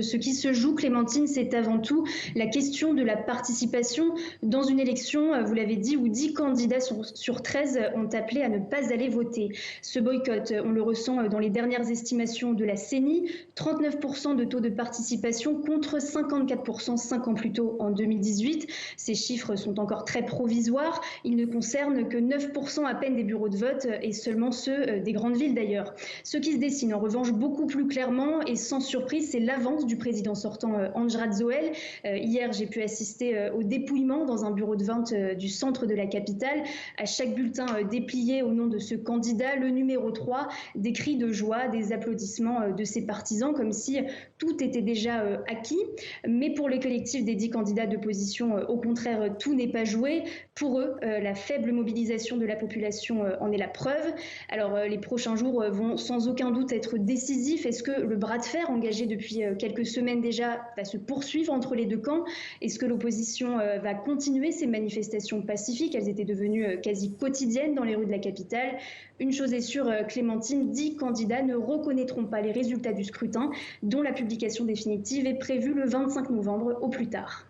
Ce qui se joue, Clémentine, c'est avant tout la question de la participation dans une élection, vous l'avez dit, où 10 candidats sur 13 ont appelé à ne pas aller voter. Ce boycott, on le ressent dans les dernières estimations de la CENI, 39% de taux de participation contre 54% 5 ans plus tôt en 2018. Ces chiffres sont encore très provisoires. Ils ne concernent que 9% à peine des bureaux de vote et seulement ceux des grandes villes d'ailleurs. Ce qui se dessine en revanche beaucoup plus clairement et sans surprise, c'est l'avance du président sortant András Zoel. Hier, j'ai pu assister au dépouillement dans un bureau de vote du centre de la capitale. À chaque bulletin déplié au nom de ce candidat, le numéro 3, des cris de joie, des applaudissements de ses partisans, comme si tout était déjà acquis. Mais pour le collectif des 10 candidats d'opposition, au contraire, tout n'est pas joué. Pour eux, la faible mobilisation de la population en est la preuve. Alors, les prochains jours vont sans aucun doute être décisifs. Est-ce que le bras de fer engagé depuis quelques semaines déjà va se poursuivre entre les deux camps? Est-ce que l'opposition va continuer ces manifestations pacifiques? Elles étaient devenues quasi quotidiennes dans les rues de la capitale. Une chose est sûre, Clémentine, 10 candidats ne reconnaîtront pas les résultats du scrutin, dont la publication définitive est prévue le 25 novembre au plus tard.